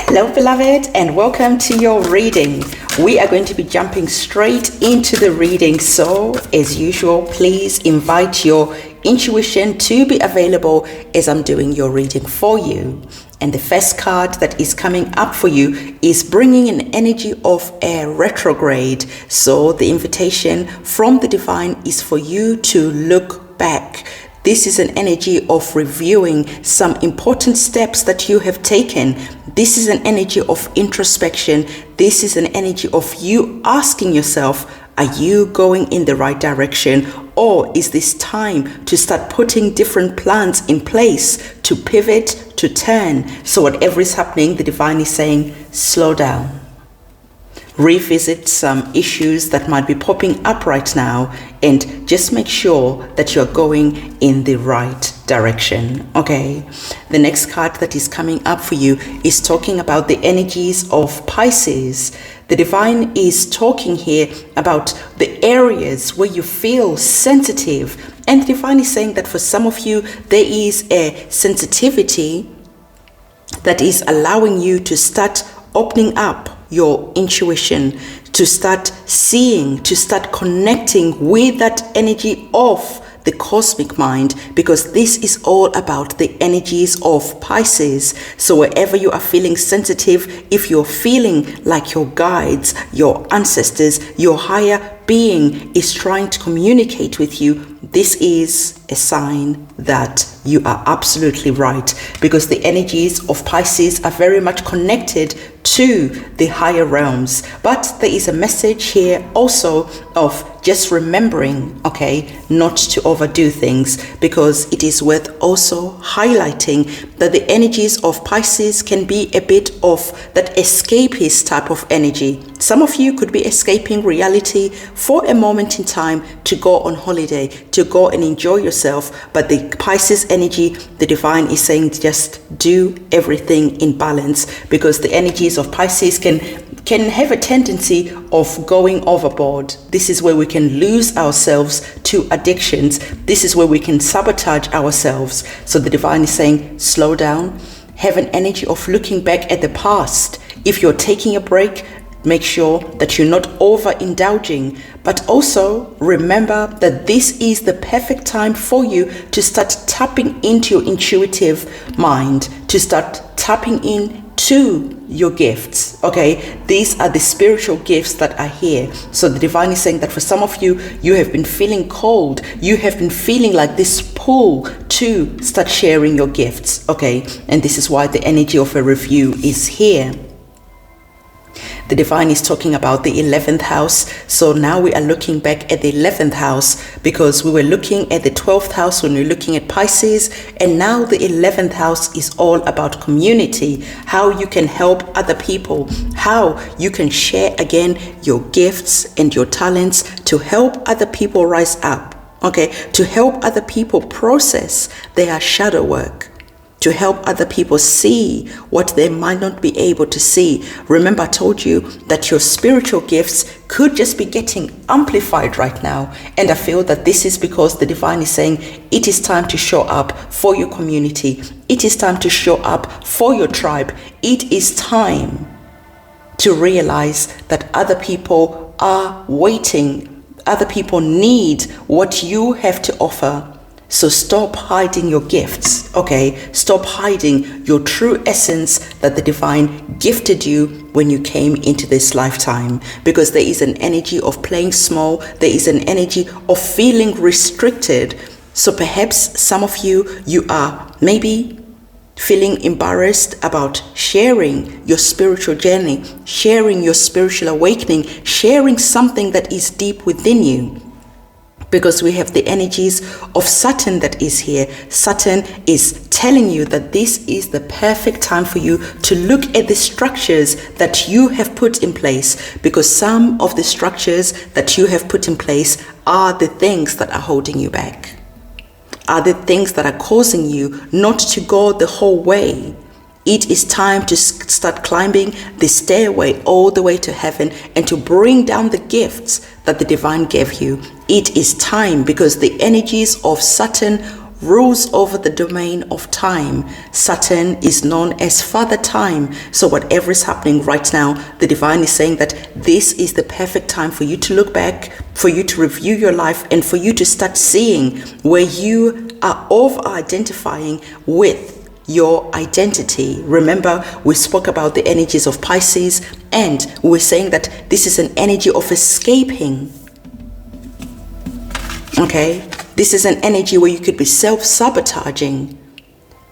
Hello beloved, and welcome to your reading. We are going to be jumping straight into the reading, so as usual, please invite your intuition to be available as I'm doing your reading for you. And the first card that is coming up for you is bringing an energy of a retrograde. So the invitation from the divine is for you to look back. This is an energy of reviewing some important steps that you have taken. This is an energy of introspection. This is an energy of you asking yourself, are you going in the right direction? Or is this time to start putting different plans in place to pivot, to turn? So whatever is happening, the divine is saying, slow down. Revisit some issues that might be popping up right now and just make sure that you're going in the right direction. Okay, the next card that is coming up for you is talking about the energies of Pisces. The divine is talking here about the areas where you feel sensitive, and the divine is saying that for some of you there is a sensitivity that is allowing you to start opening up your intuition, to start seeing, to start connecting with that energy of the cosmic mind, because this is all about the energies of Pisces. So wherever you are feeling sensitive, if you're feeling like your guides, your ancestors, your higher being is trying to communicate with you, this is a sign that you are absolutely right, because the energies of Pisces are very much connected to the higher realms. But there is a message here also of just remembering, okay, not to overdo things, because it is worth also highlighting that the energies of Pisces can be a bit of that escapist type of energy. Some of you could be escaping reality for a moment in time to go on holiday, to go and enjoy yourself. But the Pisces energy, the divine is saying, just do everything in balance, because the energies of Pisces can have a tendency of going overboard. This is where we can lose ourselves to addictions. This is where we can sabotage ourselves. So the divine is saying, slow down, have an energy of looking back at the past. If you're taking a break, make sure that you're not overindulging, but also remember that this is the perfect time for you to start tapping into your intuitive mind, to start tapping into your gifts. Okay, these are the spiritual gifts that are here. So the divine is saying that for some of you, you have been feeling cold, you have been feeling like this pull to start sharing your gifts. Okay, and this is why the energy of a review is here. The divine is talking about the 11th house. So now we are looking back at the 11th house, because we were looking at the 12th house when we were looking at Pisces. And now the 11th house is all about community, how you can help other people, how you can share again your gifts and your talents to help other people rise up. Okay, to help other people process their shadow work, to help other people see what they might not be able to see. Remember, I told you that your spiritual gifts could just be getting amplified right now. And I feel that this is because the divine is saying it is time to show up for your community. It is time to show up for your tribe. It is time to realize that other people are waiting. Other people need what you have to offer. So stop hiding your gifts, okay? Stop hiding your true essence that the divine gifted you when you came into this lifetime. Because there is an energy of playing small. There is an energy of feeling restricted. So perhaps some of you are maybe feeling embarrassed about sharing your spiritual journey, sharing your spiritual awakening, sharing something that is deep within you. Because we have the energies of Saturn that is here. Saturn is telling you that this is the perfect time for you to look at the structures that you have put in place, because some of the structures that you have put in place are the things that are holding you back, are the things that are causing you not to go the whole way. It is time to start climbing the stairway all the way to heaven and to bring down the gifts that the divine gave you. It is time, because the energies of Saturn rules over the domain of time. Saturn is known as Father Time. So whatever is happening right now, the divine is saying that this is the perfect time for you to look back, for you to review your life, and for you to start seeing where you are over-identifying with your identity. Remember, we spoke about the energies of Pisces, and we were saying that this is an energy of escaping. Okay, this is an energy where you could be self-sabotaging.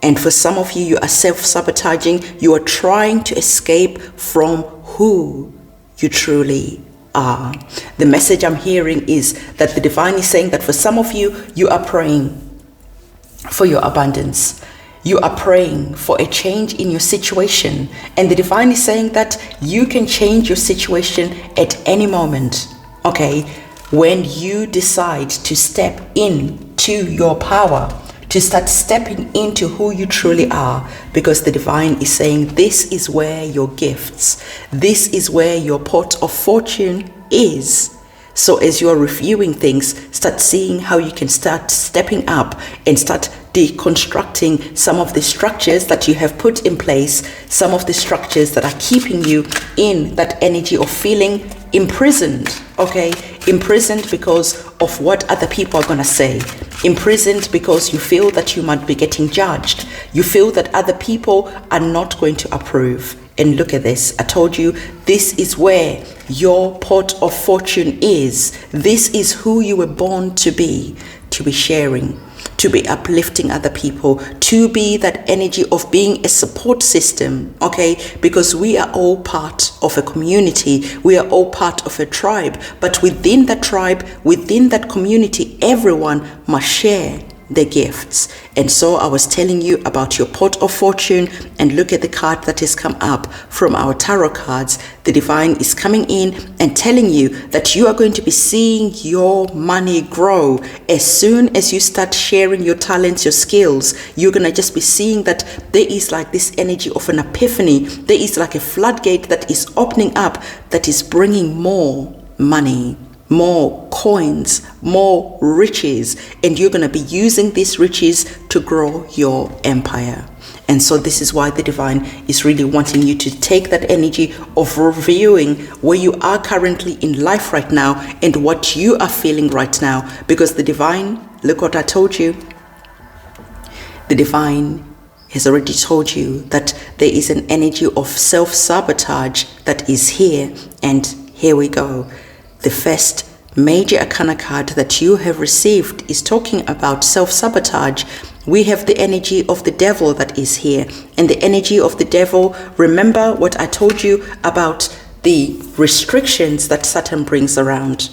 And for some of you, you are self-sabotaging. You are trying to escape from who you truly are. The message I'm hearing is that the divine is saying that for some of you, you are praying for your abundance. You are praying for a change in your situation. And the divine is saying that you can change your situation at any moment. Okay, when you decide to step into your power, to start stepping into who you truly are, because the divine is saying this is where your gifts, this is where your pot of fortune is. So as you are reviewing things, start seeing how you can start stepping up and start deconstructing some of the structures that you have put in place, some of the structures that are keeping you in that energy of feeling imprisoned. Okay, imprisoned because of what other people are gonna say, imprisoned because you feel that you might be getting judged, you feel that other people are not going to approve. And look at this, I told you, this is where your pot of fortune is. This is who you were born to be sharing, to be uplifting other people, to be that energy of being a support system, okay? Because we are all part of a community, we are all part of a tribe, but within that tribe, within that community, everyone must share their gifts. And so I was telling you about your pot of fortune, and look at the card that has come up from our tarot cards. The divine is coming in and telling you that you are going to be seeing your money grow. As soon as you start sharing your talents, your skills, you're going to just be seeing that there is like this energy of an epiphany. There is like a floodgate that is opening up, that is bringing more money, more coins, more riches, and you're going to be using these riches to grow your empire. And so this is why the divine is really wanting you to take that energy of reviewing where you are currently in life right now and what you are feeling right now, because the divine, look what I told you, the divine has already told you that there is an energy of self-sabotage that is here. And here we go. The first major arcana card that you have received is talking about self-sabotage. We have the energy of the devil that is here. And the energy of the devil, remember what I told you about the restrictions that Saturn brings around.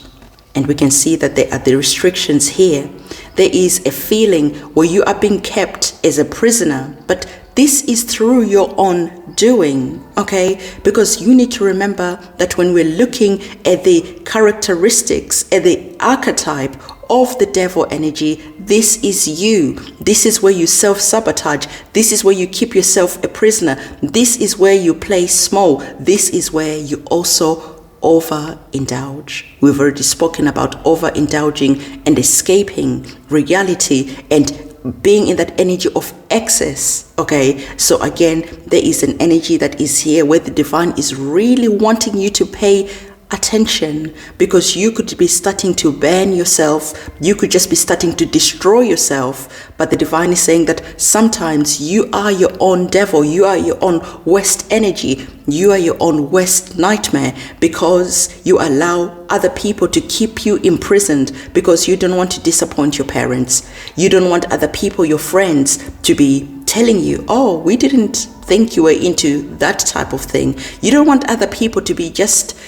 And we can see that there are the restrictions here. There is a feeling where you are being kept as a prisoner, but this is through your own doing, okay? Because you need to remember that when we're looking at the characteristics, at the archetype of the devil energy, this is you. This is where you self-sabotage. This is where you keep yourself a prisoner. This is where you play small. This is where you also overindulge. We've already spoken about overindulging and escaping reality and being in that energy of excess, okay? So again, there is an energy that is here where the divine is really wanting you to pay attention, because you could be starting to burn yourself, you could just be starting to destroy yourself. But the divine is saying that sometimes you are your own devil, you are your own worst energy, you are your own worst nightmare, because you allow other people to keep you imprisoned, because you don't want to disappoint your parents, you don't want other people, your friends, to be telling you, oh, we didn't think you were into that type of thing. You don't want other people to be just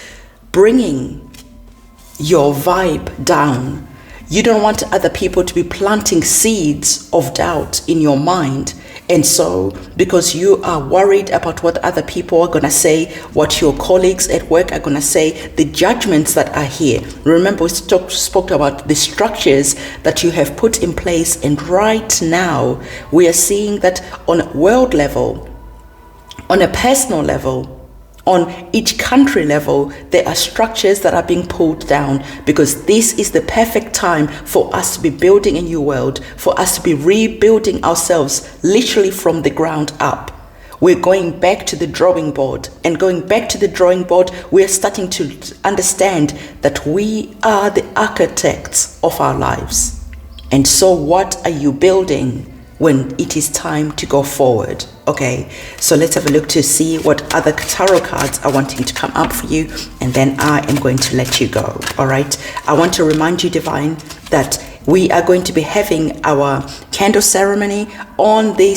bringing your vibe down. You don't want other people to be planting seeds of doubt in your mind. And so, because you are worried about what other people are going to say, what your colleagues at work are going to say, the judgments that are here. Remember, we spoke about the structures that you have put in place. And right now, we are seeing that on a world level, on a personal level, On each country level, there are structures that are being pulled down, because this is the perfect time for us to be building a new world, for us to be rebuilding ourselves literally from the ground up. We're going back to the drawing board, and going back to the drawing board, we're starting to understand that we are the architects of our lives. And so what are you building when it is time to go forward? Okay, so let's have a look to see what other tarot cards are wanting to come up for you, and then I am going to let you go. All right, I want to remind you, Divine, that we are going to be having our candle ceremony on the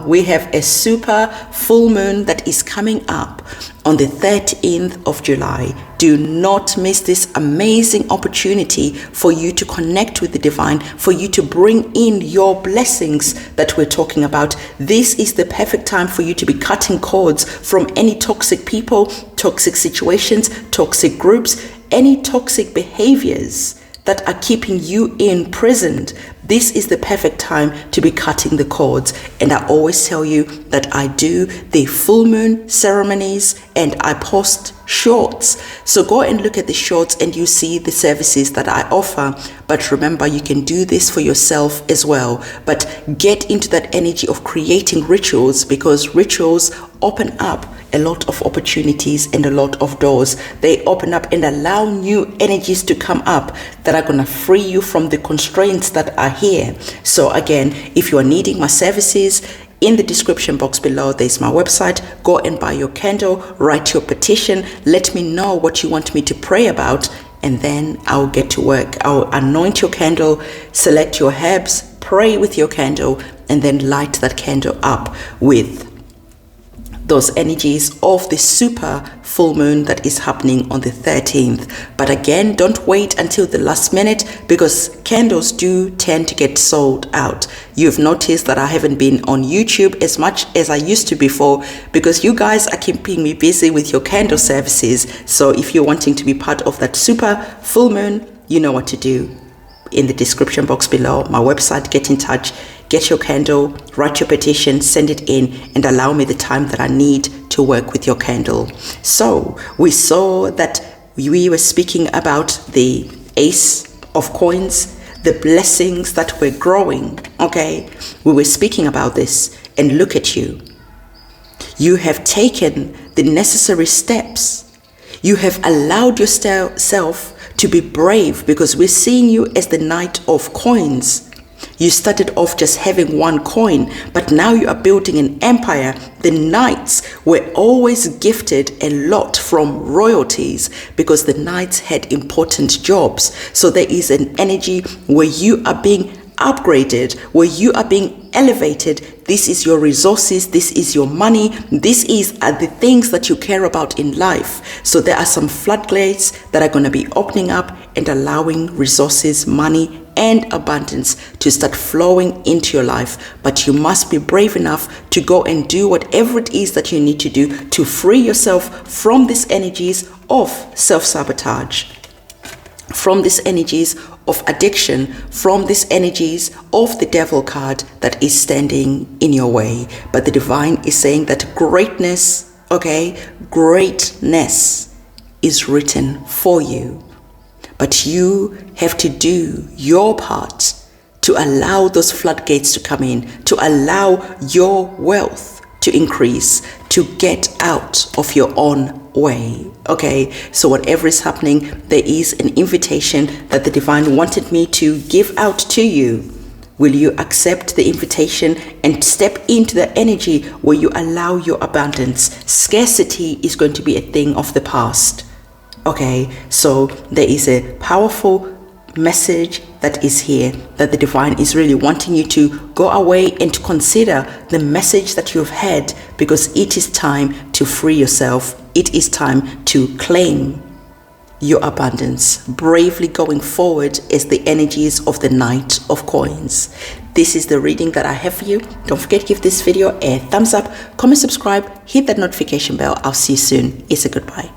we have a super full moon that is coming up on the 13th of July. Do not miss this amazing opportunity for you to connect with the divine, for you to bring in your blessings that we're talking about. This is the perfect time for you to be cutting cords from any toxic people, toxic situations, toxic groups, any toxic behaviors that are keeping you imprisoned. This is the perfect time to be cutting the cords. And I always tell you that I do the full moon ceremonies and I post shorts. So go and look at the shorts and you see the services that I offer. But remember, you can do this for yourself as well. But get into that energy of creating rituals, because rituals open up a lot of opportunities and a lot of doors. They open up and allow new energies to come up that are going to free you from the constraints that are here. So again, if you are needing my services, in the description box below, there's my website. Go and buy your candle, write your petition, let me know what you want me to pray about, and then I'll get to work. I'll anoint your candle, select your herbs, pray with your candle, and then light that candle up with those energies of the super full moon that is happening on the 13th. But again, don't wait until the last minute, because candles do tend to get sold out. You've noticed that I haven't been on YouTube as much as I used to before, because you guys are keeping me busy with your candle services. So if you're wanting to be part of that super full moon, you know what to do. In the description box below, my website, get in touch, get your candle, write your petition, send it in, and allow me the time that I need to work with your candle. So we saw that we were speaking about the Ace of Coins, the blessings that were growing. Okay, we were speaking about this, and look at you. You have taken the necessary steps. You have allowed yourself to be brave, because we're seeing you as the Knight of Coins. You started off just having one coin, but now you are building an empire. The knights were always gifted a lot from royalties, because the knights had important jobs. So there is an energy where you are being upgraded, where you are being elevated. This is your resources, this is your money, this is the things that you care about in life. So there are some floodgates that are going to be opening up and allowing resources, money, and abundance to start flowing into your life. But you must be brave enough to go and do whatever it is that you need to do to free yourself from these energies of self-sabotage, from these energies of addiction, from these energies of the devil card that is standing in your way. But the divine is saying that greatness, greatness is written for you. But you have to do your part to allow those floodgates to come in, to allow your wealth to increase, to get out of your own way. Okay, so whatever is happening, there is an invitation that the divine wanted me to give out to you. Will you accept the invitation and step into the energy where you allow your abundance? Scarcity is going to be a thing of the past. Okay, so there is a powerful message that is here, that the divine is really wanting you to go away and to consider the message that you've had, because it is time to free yourself. It is time to claim your abundance, bravely going forward as the energies of the Knight of Coins. This is the reading that I have for you. Don't forget to give this video a thumbs up, comment, subscribe, hit that notification bell. I'll see you soon. It's a goodbye.